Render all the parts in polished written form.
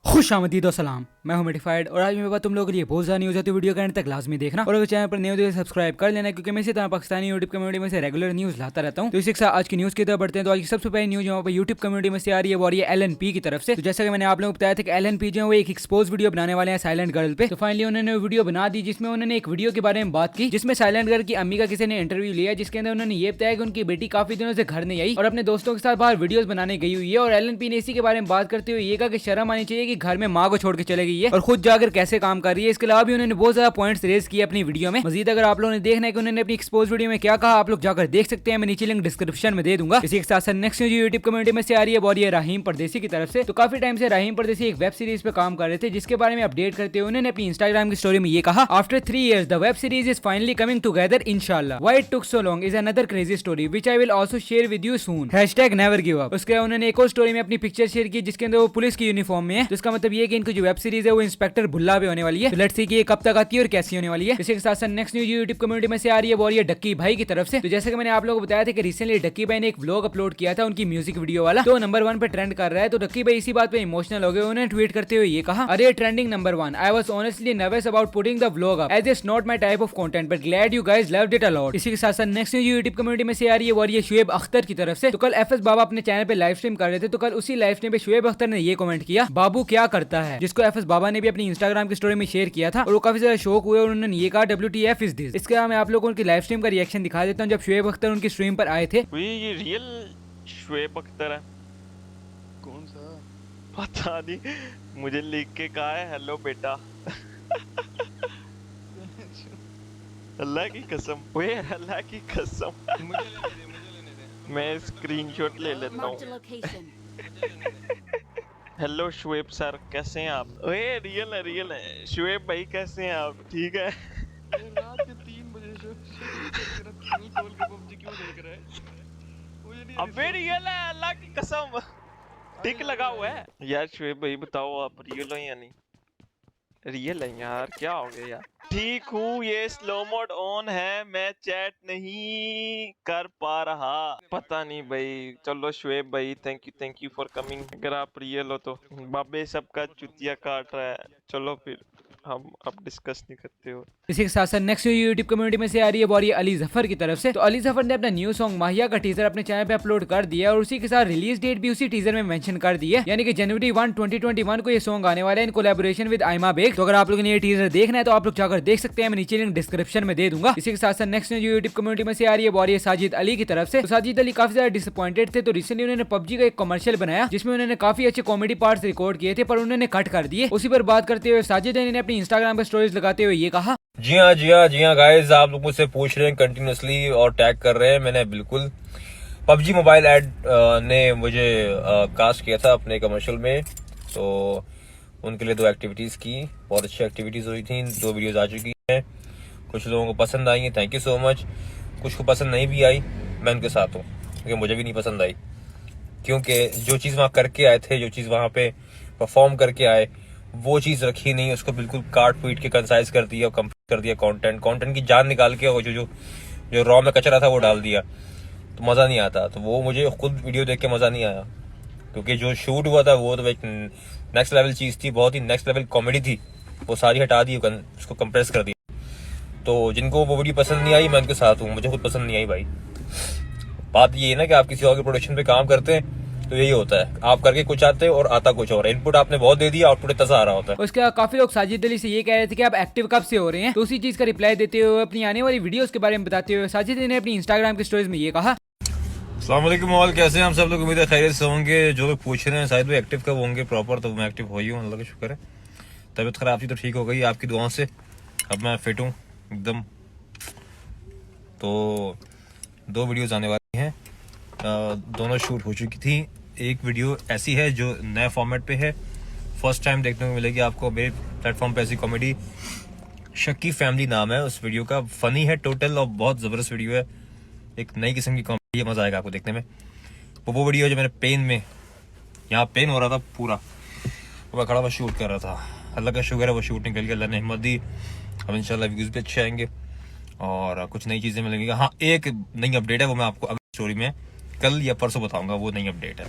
खुश आमदीद और सलाम। मैं हूं मेडिफाइड और आज मेरे पास तुम लोगों के लिए बहुत ज़्यादा न्यूज़ है, तो वीडियो के एंड तक लाजमी देखना और अगर चैनल पर न्यूज़ तो सब्सक्राइब कर लेना, क्योंकि मैं इसी तरह पाकिस्तानी यूट्यूब कम्युनिटी में से रेगुलर न्यूज़ लाता रहता हूं। तो इसी के साथ आज की न्यूज़ की तरफ बढ़ते हैं। तो आज की सबसे पहली न्यूज़ यहाँ पर यूट्यूब कम्युनिटी में से आ रही है, वो आ रही है LNP की तरफ से। तो जैसा कि मैंने आप लोगों को बताया था कि LNP जो है वो एक एक्सपोज वीडियो बनाने वाले हैं साइलेंट गर्ल पे। तो फाइनली उन्होंने वीडियो बना दी, जिसमें उन्होंने एक वीडियो के बारे में बात की, जिसमें साइलेंट गर्ल की अम्मी का किसी ने इंटरव्यू लिया, जिसके अंदर उन्होंने ये बताया कि उनकी बेटी काफी दिनों से घर नहीं आई और अपने दोस्तों के साथ बाहर वीडियोस बनाने गई हुई है। और LNP ने इसी के बारे में बात करते हुए ये कहा कि शर्म आनी चाहिए कि घर में माँ को छोड़ के चले गई है और खुद जाकर कैसे काम कर रही है। इसके अलावा भी उन्होंने बहुत ज्यादा पॉइंट्स रेज किए अपनी वीडियो में। मजीद अगर आप लोगों ने देखना है कि उन्होंने अपनी एक्सपोज वीडियो में क्या कहा, आप लोग जाकर देख सकते हैं। मैं नीचे लिंक डिस्क्रिप्शन में दे दूंगा। इसी के साथ साथ नेक्स्ट न्यूज़ यूट्यूब कम्युनिटी में से आ रही है, वो है रहीम परदेसी की तरफ से। तो काफी टाइम से रहीम परदेसी एक वेब सीरीज पे काम कर रहे थे, जिसके बारे में अपडेट करते हुए उन्होंने अपनी इंस्टाग्राम की स्टोरी में ये कहा, after 3 years the web series is finally coming together इंशाल्लाह। Why it took so long is another crazy story which I will also share with you soon. #Never give up. उसके बाद उन्होंने एक और स्टोरी में अपनी पिक्चर शेयर की, जिसके अंदर वो पुलिस की यूनिफॉर्म में है। जिसका मतलब ये कि इनकी जो वेब सीरीज है वो इंस्पेक्टर भुल्ला पे होने वाली है। तो लेट्स सी कि ये कब तक आती है और कैसी होने वाली है। इसी के साथ साथ नेक्स्ट न्यूज़ यूट्यूब कम्युनिटी में से आ रही है, वो है डक्की भाई की तरफ से। तो जैसे कि मैंने आप लोगों को बताया था कि रिसेंटली डक्की भाई ने एक व्लॉग अपलोड किया था, उनकी म्यूजिक वीडियो वाला, तो नंबर 1 पे ट्रेंड कर रहा है। तो डक्की भाई इसी बात पे इमोशनल हो गए। उन्होंने ट्वीट करते हुए ये कहा, अरे trending number 1, I was honestly nervous about putting the vlog up as it's not my type of content but glad you guys loved it a lot. इसी के साथ साथ नेक्स्ट न्यूज़ यूट्यूब कम्युनिटी में से आ रही है, वो है शुएब अख्तर की तरफ से। तो कल FS बाबा अपने चैनल पे लाइव स्ट्रीम कर रहे थे, तो कल उसी लाइव स्ट्रीम पे शुएब अख्तर ने ये कमेंट किया, बाबू क्या करता है, जिसको FS बाबा ने भी अपनी इंस्टाग्राम की स्टोरी में शेयर किया था और वो काफी ज्यादा शौक हुए और उन्होंने ये कहा WTF इज दिस। इसके बाद मैं आप लोगों को उनकी लाइव स्ट्रीम का रिएक्शन दिखा देता हूँ, जब शुएब अख्तर उनकी स्ट्रीम पर आए थे। ये रियल शुएब अख्तर है? कौन सा? पता नहीं, मुझे लिख के कहा है हेलो बेटा। अल्लाह की कसम, ओए अल्लाह की कसम। मुझे लेने दे। मैं स्क्रीनशॉट ले लेता Marked a हूँ। location. हेलो शुएब सर, कैसे हैं आप? ओए रियल है शुएब भाई, कैसे हैं आप? ठीक है। ये रात के 3 बजे शो खोल के PUBG क्यों देख रहा है? मुझे नहीं अबे रियल है, अल्लाह की कसम, टिक लगा हुआ है। यार शुएब भाई बताओ, आप रियल हो या नहीं? रियल है यार, क्या हो गया यार? ठीक हूँ, ये स्लो मोड ऑन है, मैं चैट नहीं कर पा रहा। पता नहीं भाई। चलो शुएब भाई, थैंक यू फॉर कमिंग। अगर आप रियल हो तो बाबे सबका चुतिया काट रहा है। चलो फिर हम अब डिस्कस नहीं करते हो। इसी के साथ साथ नेक्स्ट यूट्यूब कम्युनिटी में से आ रही है, वो अली जफर की तरफ से। तो अली जफर ने अपना न्यू सॉन्ग माहिया का टीजर अपने चैनल पे अपलोड कर दिया और उसी के साथ रिलीज डेट भी उसी टीजर में मेंशन कर दी है, यानी कि जनवरी 1, 2021 को ये सॉन्ग आने वाला है in collaboration with Aima Baig. तो अगर आप लोगों ने ये टीजर देखना है तो आप लोग जाकर देख सकते हैं, मैं नीचे लिंक डिस्क्रिप्शन में दे दूंगा। इसी के साथ साथ नेक्स्ट यूट्यूब कम्युनिटी में से आ रही है, वो साजिद अली की तरफ से। तो साजिद अली काफी ज्यादा डिसअपॉइंटेड थे, तो रिसेंटली उन्होंने PUBG का एक कमर्शियल बनाया, जिसमें उन्होंने काफी अच्छे कॉमेडी पार्ट्स रिकॉर्ड किए थे, पर उन्होंने कट कर दिए। उसी पर बात करते हुए साजिद अली ने अपनी इंस्टाग्राम पर स्टोरीज लगाते हुए ये कहा, जी हाँ गाइस, आप लोग मुझसे पूछ रहे हैं कंटिन्यूसली और टैग कर रहे हैं। मैंने बिल्कुल PUBG मोबाइल ऐड ने मुझे कास्ट किया था अपने कमर्शियल में, तो उनके लिए 2 एक्टिविटीज़ की। बहुत अच्छी एक्टिविटीज़ हुई थी, 2 वीडियोस आ चुकी हैं। कुछ लोगों को पसंद आई हैं, थैंक यू सो मच। कुछ को पसंद नहीं भी आई, मैं उनके साथ हूँ, क्योंकि मुझे भी नहीं पसंद आई, क्योंकि जो चीज़ वहाँ करके आए थे, जो चीज़ वहाँ पे परफॉर्म करके आए, वो चीज़ रखी नहीं, उसको बिल्कुल काट पीट के कंसाइज कर दिया और कंप्लीट कर दिया। कंटेंट की जान निकाल के और जो रॉ में कचरा था वो डाल दिया, तो मज़ा नहीं आता। तो वो मुझे खुद वीडियो देख के मज़ा नहीं आया, क्योंकि जो शूट हुआ था वो तो एक नेक्स्ट लेवल चीज़ थी, बहुत ही नेक्स्ट लेवल कॉमेडी थी, वो सारी हटा दी, उसको कंप्रेस कर दिया। तो जिनको वो वीडियो पसंद नहीं आई, मैं उनके साथ हूँ, मुझे खुद पसंद नहीं आई भाई। बात ये है ना कि आप किसी और के प्रोडक्शन पे काम करते हैं तो यही होता है, आप करके कुछ आते हो और आता कुछ और। इनपुट आपने बहुत दे दिया, आउटपुट इतना आ रहा होता है। उसके बाद काफी लोग साजिद अली से ये कह रहे थे कि आप एक्टिव कब से हो रहे हैं, तो उसी चीज का रिप्लाई देते हुए अपनी आने वाली वीडियोस के बारे में बताते हुए साजिद अली ने अपनी इंस्टाग्राम की स्टोरीज में ये कहा, अस्सलाम वालेकुम ऑल, कैसे हैं हम सब लोग? उम्मीद है खैरियत से होंगे। जो लोग पूछ रहे हैं शायद वो एक्टिव कब होंगे प्रॉपर, तो मैं एक्टिव हो ही हूँ, अल्लाह का शुक्र है। तबीयत खराब थी तो ठीक हो गई आपकी दुआओं से, अब मैं फिट हूँ एकदम। तो 2 वीडियोस आने वाली हैं, दोनों शूट हो चुकी थी। एक वीडियो ऐसी है जो नए फॉर्मेट पे है, फर्स्ट टाइम देखने को मिलेगी आपको मेरे प्लेटफॉर्म पे ऐसी कॉमेडी। शक्की फैमिली नाम है उस वीडियो का, फनी है टोटल और बहुत ज़बरदस्त वीडियो है, एक नई किस्म की कॉमेडी है, मज़ा आएगा आपको देखने में। वो वीडियो जो मैंने पेन में, यहाँ पेन हो रहा था पूरा, तो मैं खड़ा हुआ शूट कर रहा था। अल्लाह का शुक्र है वो शूट निकल गया, अल्लाह ने हिम्मत दी। अब इंशाल्लाह व्यूज़ भी अच्छे आएंगे और कुछ नई चीज़ें मिलेंगी। हाँ, एक नई अपडेट है, वो मैं आपको अगली स्टोरी में कल या परसों बताऊंगा, वो नई अपडेट है।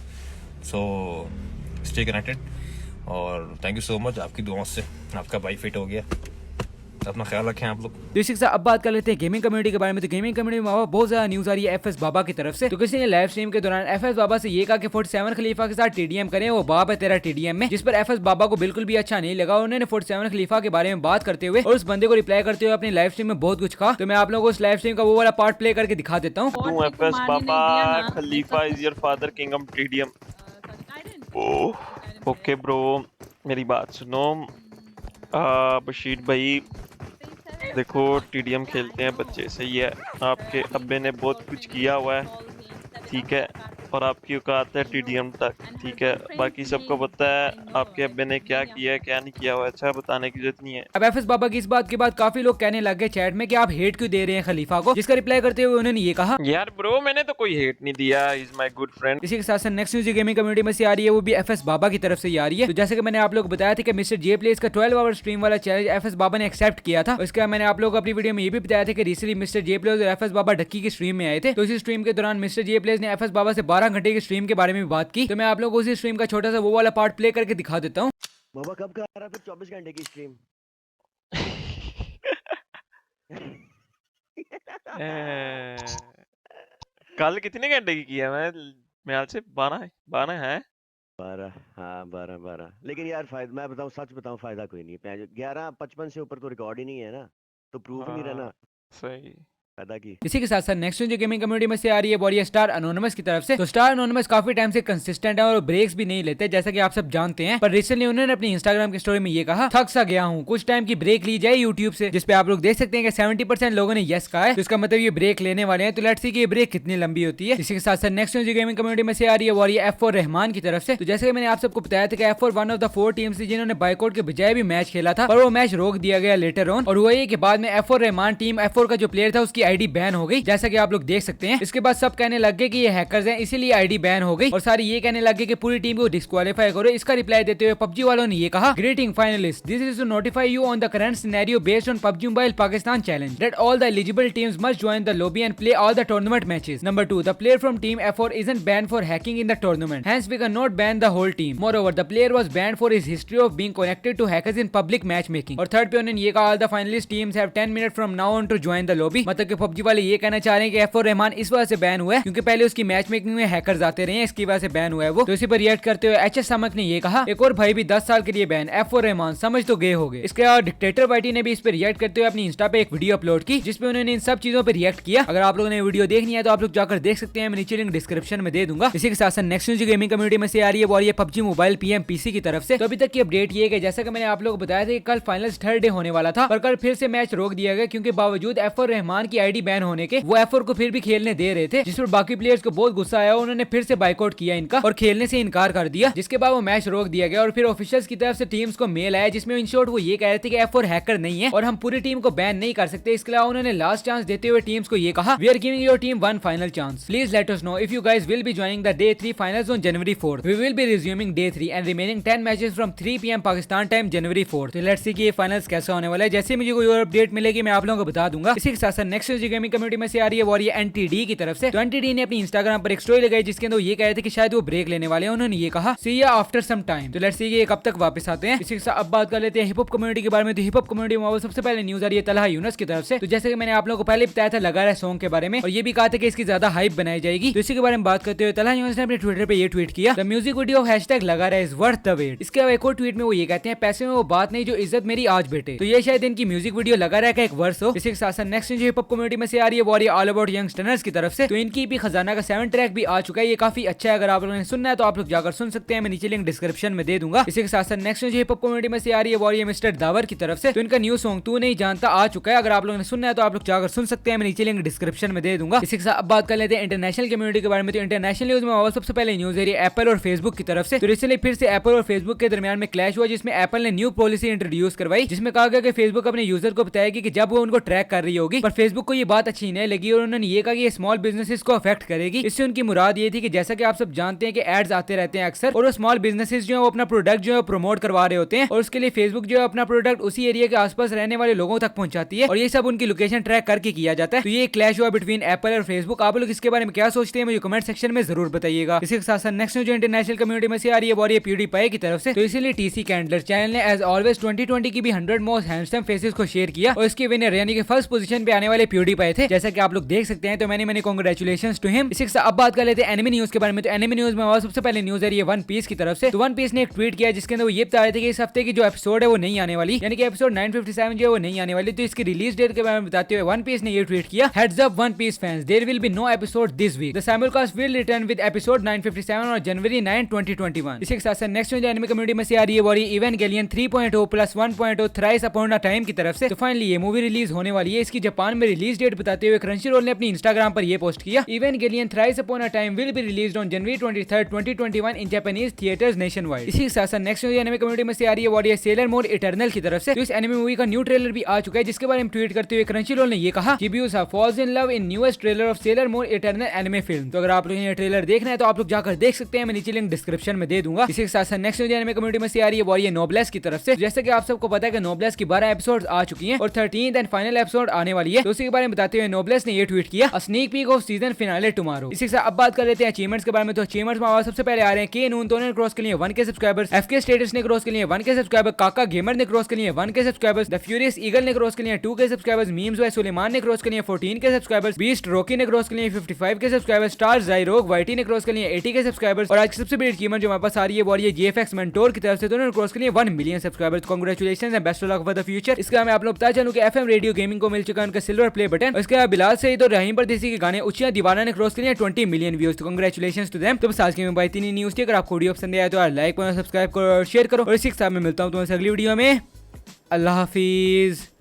So stay connected. और थैंक यू सो मच, आपकी दुआओं से आपका भाई फिट हो गया। अपना ख्याल रखें आप लोग। तो इसी के साथ अब बात कर लेते हैं गेमिंग कम्युनिटी के बारे में। तो गेमिंग कम्युनिटी में बहुत ज्यादा न्यूज आ रही है एफएस बाबा की तरफ से। तो किसी ने लाइव स्ट्रीम के दौरान एफएस बाबा से ये कहा कि 47 खलीफा के साथ टीडीएम करें, वो बाप है तेरा टीडीएम में, जिस पर एफएस बाबा को बिल्कुल भी अच्छा नहीं लगा। उन्होंने 47 खलीफा के बारे में बात करते हुए और उस बंदे को रिप्लाई करते हुए अपनी लाइव स्ट्रीम में बहुत कुछ कहा। तो मैं आप लोगों को उस लाइव स्ट्रीम का वो वाला पार्ट प्ले करके दिखा देता हूँ। तू FS Baba Khalifa is your father kingdom TDM. Okay bro, मेरी बात सुनो। बशीर भाई देखो, टीडीएम खेलते हैं बच्चे, सही है। आपके अब्बे ने बहुत कुछ किया हुआ है, ठीक है, और आपकी औकात है टीडीएम तक, ठीक है। बाकी सबको पता है आपके अब्बे ने क्या किया है क्या नहीं किया हुआ, अच्छा बताने की जरूरत नहीं है। अब एफएस बाबा की इस बात के बाद काफी लोग कहने लग गए चैट में कि आप हेट क्यों दे रहे हैं खलीफा को, जिसका रिप्लाई करते हुए उन्होंने ये कहा, यार ब्रो मैंने तो कोई हेट नहीं दिया, इज माय गुड फ्रेंड। इसी के साथ साथ नेक्स्ट न्यूज गेमिंग कम्युनिटी में से आ रही है, वो भी एफएस बाबा की तरफ से ही आ रही है। तो जैसे कि मैंने आप लोग को बताया था कि मिस्टर जे प्लेस का 12 आवर स्ट्रीम वाला चैलेंज एफएस बाबा ने एक्सेप्ट किया था। उसके बाद मैंने आप लोगों को अपनी वीडियो में ये भी बताया था कि रिसेंटली मिस्टर जे प्लेस और एफएस बाबा डक्की की स्ट्रीम में आए थे। तो इसी स्ट्रीम के दौरान मिस्टर जे प्लेस ने एफएस बाबा से 12 घंटे की स्ट्रीम के बारे में बात की। तो मैं आप लोगों को उसी स्ट्रीम का छोटा सा वो वाला पार्ट प्ले करके दिखा देता हूँ। बाबा कब का आ रहा है फिर 24 घंटे की स्ट्रीम? कल कितने घंटे की किया मैं ख्याल से 12 है 12, हाँ 12। लेकिन यार फायदा, मैं बताऊँ सच बताऊँ, फायदा कोई नहीं है। 11:55 से ऊपर तो रिकॉर्ड ही नहीं है ना, तो प्रूफ ही नहीं रहना सही फायदा की। इसी के साथ साथ नेक्स्ट न्यूज गेमिंग कम्युनिटी में से आ रही है वॉरियर स्टार एनोनिमस की तरफ से। तो स्टार एनोनिमस काफी टाइम से कंसिस्टेंट है और ब्रेक्स भी नहीं लेते, जैसा कि आप सब जानते हैं। पर रिसेंटली उन्होंने अपनी इंस्टाग्राम की स्टोरी में ये कहा, थक सा गया हूँ, कुछ टाइम की ब्रेक ली जाए यूट्यूब से, जिसपे आप लोग देख सकते हैं कि 70% लोगों ने यस कहा है। तो इसका मतलब ये ब्रेक लेने वाले हैं। तो लेट्स सी कि ये ब्रेक कितनी लंबी होती है। इसी के साथ साथ नेक्स्ट न्यूज गेमिंग कम्युनिटी में से आ रही है वॉरियर F4 रहमान की तरफ से। तो जैसे कि मैंने आप सबको बताया था कि F4 one of the 4 teams थी जिन्होंने बाइकआउट के बजाय भी मैच खेला था, पर वो मैच रोक दिया गया लेटर ऑन। और वो ये कि बाद में F4 रहमान टीम F4 का जो प्लेयर था उसकी आईडी बैन हो गई, जैसा कि आप लोग देख सकते हैं। इसके बाद सब कहने लग गए कि ये हैकर्स हैं, इसीलिए आईडी बैन हो गई, और सारे ये कहने लग गए कि पूरी टीम को डिस्क्वालीफाई करो। इसका रिप्लाई देते हुए पबजी वालों ने ये कहा, greeting finalist, this is to notify you on the current scenario based on PUBG mobile Pakistan challenge that all the eligible teams must join the lobby and play all the tournament matches. Number 2, the player from team F4 isn't banned for hacking in the tournament, hence we cannot ban the whole team. Moreover, the player was banned for his history of being connected to hackers in public matchmaking. और third पे उन्होंने ये कहा, all the finalist teams have 10 minutes from now on to join the lobby। मतलब कि PUBG वाले ये कहना चाह रहे हैं कि F4 रहमान इस वजह से बैन हुआ है क्योंकि पहले उसकी मैच मेकिंग में हैकर्स आते रहे हैं, इसकी वजह से बैन हुआ है वो। तो इसी पर रिएक्ट करते हुए एचएस समक ने ये कहा, एक और भाई भी 10 साल के लिए बैन, F4 रहमान समझ तो गए होगे। इसके बाद डिक्टेटर पार्टी ने भी इस पर रिएक्ट करते हुए अपनी इंस्टा पे एक वीडियो अपलोड की, जिसपे उन्होंने इन सब चीजों पे रिएक्ट किया। अगर आप लोगों ने वीडियो देखनी है तो आप लोग जाकर देख सकते हैं, मैं नीचे लिंक डिस्क्रिप्शन में दे दूंगा। इसी के साथ साथ नेक्स्ट न्यूज गेमिंग कम्युनिटी में से आ रही है warrior PUBG mobile PM PC की तरफ से। तो अभी तक की अपडेट ये है, जैसा कि मैंने आप लोगों को बताया था कि कल फाइनल्स थर्ड डे होने वाला था, पर कल फिर से मैच रोक दिया गया क्योंकि बावजूद F4 रहमान की आईडी बैन होने के वो F4 को फिर भी खेलने दे रहे थे, जिस पर बाकी प्लेयर्स को बहुत गुस्सा आया। उन्होंने फिर से बाइकआउट किया इनका और खेलने से इनकार कर दिया, जिसके बाद वो मैच रोक दिया गया। और फिर ऑफिशियल्स की तरफ से टीम्स को मेल आया जिसमें इन शॉर्ट वो ये कह रहे थे कि F4 हैकर नहीं है और हम पूरी टीम को बैन नहीं कर सकते। इसके अलावा उन्होंने लास्ट चांस देते हुए टीम्स को ये कहा, we are giving your team one final chance, please let us know if you guys will be joining the day 3 finals on January 4th। We will be resuming day 3 and remaining 10 matches from 3 PM Pakistan time January 4th। तो let's see कि ये finals कैसा होने वाला है। जैसे मुझे कोई और अपडेट मिलेगी मैं आप लोगों को बता दूंगा। इसी के साथ साथ नेक्स्ट गेमिंग कम्युनिटी में से आ रही है वॉरियर एनटीडी की तरफ से। तो एनटीडी ने अपनी इंस्टाग्राम पर एक स्टोरी लगाई जिसके अंदर ये कह रहे थे कि शायद वो ब्रेक लेने वाले हैं। उन्होंने ये कहा, सी या आफ्टर सम टाइम। तो लेट्स सी कि ये कब तक वापस आते हैं। इसी के साथ अब बात कर लेते हैं हिप हॉप कम्युनिटी के बारे में। तो हिप हॉप कम्युनिटी में सबसे पहले न्यूज आ रही है तलहा यूनुस की तरफ से। तो जैसे कि मैंने आप लोगों को पहले बताया था लगा रहा है सॉन्ग के बारे में, और ये भी कहा था कि इसकी ज्यादा हाइप बनाई जाएगी। तो इसी के बारे में बात करते हुए तलहा यूनुस ने अपने ट्विटर पे ये ट्वीट किया, the music video of hashtag लगा रहा है इज वर्थ द वेट। इसके अलावा एक और ट्वीट में वो ये कहते हैं, पैसे में वो बात नहीं जो इज्जत मेरी आज बेटे। तो ये शायद इनकी म्यूजिक वीडियो लगा रहा है का एक वर्स हो। इसी के साथ साथ नेक्स्ट हिप हॉप कम्युनिटी में से आ रही है वॉरियर ऑल अबाउट यंगस्टर्स की तरफ से। तो इनकी भी खजाना का 7 ट्रैक भी आ चुका है, ये काफी अच्छा है। अगर आप लोगों ने सुनना है तो आप लोग जाकर सुन सकते हैं, मैं नीचे लिंक डिस्क्रिप्शन में दे दूंगा। इसी के साथ साथ नेक्स्ट हिप हॉप कम्युनिटी में से आ रही है वॉरियर मिस्टर दावर की तरफ से। तो इनका न्यू सॉन्ग तू नहीं जानता आ चुका है, अगर आप लोगों ने सुनना है तो आप लोग जाकर सुन सकते हैं, मैं नीचे लिंक डिस्क्रिप्शन में दे दूंगा। इसी के साथ अब बात कर लेते हैं इंटरनेशनल कम्युनिटी के बारे में। तो इंटरनेशनल न्यूज में सबसे पहले न्यूज है एप्पल और फेसबुक की तरफ से। तो रिसेंटली फिर से एप्पल और फेसबुक के दरमियान में क्लैश हुआ, जिसमें एप्पल ने न्यू पॉलिसी इंट्रोड्यूस करवाई, जिसमें कहा गया कि फेसबुक अपने यूजर को बताएगी कि जब वो उनको ट्रैक कर रही होगी, पर फेसबुक को को ये बात अच्छी नहीं लगी और उन्होंने ये कहा कि ये स्मॉल बिजनेसेस को अफेक्ट करेगी। इससे उनकी मुराद ये थी कि जैसा कि आप सब जानते हैं कि एड्स आते रहते हैं अक्सर, और वो स्मॉल बिजनेसेस जो है वो अपना प्रोडक्ट जो है प्रमोट करवा रहे होते हैं, और उसके लिए फेसबुक जो है अपना प्रोडक्ट उसी एरिया के आसपास रहने वाले लोगों तक पहुंचाती है, और ये सब उनकी लोकेशन ट्रैक करके किया जाता है। तो ये क्लैश हुआ बिटवीन एप्पल और फेसबुक। आप लोग इसके बारे में क्या सोचते हैं मुझे कमेंट सेक्शन में जरूर बताइएगा। इसके साथ साथ नेक्स्ट न्यूज इंटरनेशनल कम्युनिटी में से आ रही है, वो ये PewDiePie की तरफ से। तो इसीलिए टीसी कैंडलर चैनल ने एज ऑलवेज 2020 की भी 100 मोस्ट हैंडसम फेसेस को शेयर किया, और इसके विनर यानी कि फर्स्ट पोजीशन पे आने वाले PewDiePie थे, जैसा कि आप लोग देख सकते हैं। तो मैंने कांग्रेचुलेशंस टू हिम। इसी के साथ अब बात कर लेते हैं एनिमे न्यूज के बारे में। तो एनिमे न्यूज में सबसे पहले न्यूज है ये वन पीस की तरफ से। तो वन पीस ने एक ट्वीट किया जिसके अंदर वो ये बता रहे थे कि इस हफ्ते की जो एपिसोड है वो नहीं आने वाली, यानी कि एपिसोड 957 जो है वो नहीं आने वाली। तो इसकी रिलीज डेट के बारे में बताते हुए वन पीस ने ये ट्वीट किया, heads up One Piece fans, there will be no episode this week, the simulcast will return with episode 957 on January 9, 2021। इसी के साथ साथ नेक्स्ट न्यूज एनिमे कम्युनिटी में से आ रही है वो Evangelion 3.0 plus 1.0 thrice upon a time की तरफ से। तो फाइनली ये मूवी रिलीज होने वाली है। इसकी जापान में रिलीज डेट बताते हुए क्रंचीरोल ने अपनी इंस्टाग्राम पर ये पोस्ट किया, Evangelion thrice upon a time will be released on January 23, 2021 in Japanese theatres nation wide. इसी के साथ साथ नेक्स्ट न्यूज एनिमे कम्युनिटी में से आ रही है वो सेलर मोर इटर्नल की तरफ से। तो इस एनिमे मूवी का न्यू ट्रेलर भी आ चुका है, जिसके बारे में ट्वीट करते हुए क्रंचीरोल ने ये कहा, Chibiusa falls in love in newest trailer of Sailor Moon Eternal anime film। तो अगर आप लोगों ने ये ट्रेलर देखना है तो आप लोग जाकर देख सकते हैं, मैं नीचे लिंक डिस्क्रिप्शन में दे दूंगा। इसी के साथ साथ नेक्स्ट न्यूज एनिमे कम्युनिटी में से आ रही है वो नोब्लेस की तरफ से। जैसे कि आप सबको पता है कि नोब्लेस की 12 एपिसोड्स आ चुकी हैं और 13th एंड फाइनल एपिसोड आने वाली है। तो उसी के बारे में बताते हुए नोब्लेस ने ये ट्वीट किया, a sneak peek off season finale tomorrow. इसी के साथ अब बात कर लेते हैं अचीवमेंट्स के बारे में। तो अचीवमेंट्स में सबसे पहले आ रहे हैं के नून तो ने क्रॉस के लिए 1K सब्सक्राइबर्स, FK स्टेटस ने क्रॉस के लिए 1K सब्सक्राइबर, काका गेमर ने क्रॉस के लिए 1K subscribers, the furious eagle ने क्रॉस के लिए 2K subscribers, memes Y Suleman ने क्रॉस के लिए 14K सब्सक्राइबर्स, बीस्ट रॉकी ने क्रॉस के लिए 55K सब्सक्राइबर्स, स्टार जाइरोग वाईटी ने क्रॉस के लिए 80K सब्सक्राइबर्स, और आज की सबसे बड़ी अचीवमेंट जो हमारे पास आ रही है वो GFX मेंटोर की तरफ से, तो उन्होंने क्रॉस के लिए 1 million subscribers. Congratulations and best of luck for the future. इसके बाद मैं आप लोग बता चलूं कि FM रेडियो गेमिंग को मिल चुका है उनका सिल्वर प्ले बटन। उसके बाद बिलाल सईद और रहीम परदेसी के गाने उच्चिया दीवाना ने क्रॉस के लिए 20 मिलियन व्यूज। तो कांग्रेचुलेशंस टू देम। तो बस आज की मैं इतनी न्यूज थी। अगर आपको वीडियो पसंद आया तो लाइक करो, सब्सक्राइब करो और शेयर करो, और इसी के साथ मैं मिलता हूं तुम्हारे अगली वीडियो में। अल्लाह हाफिज।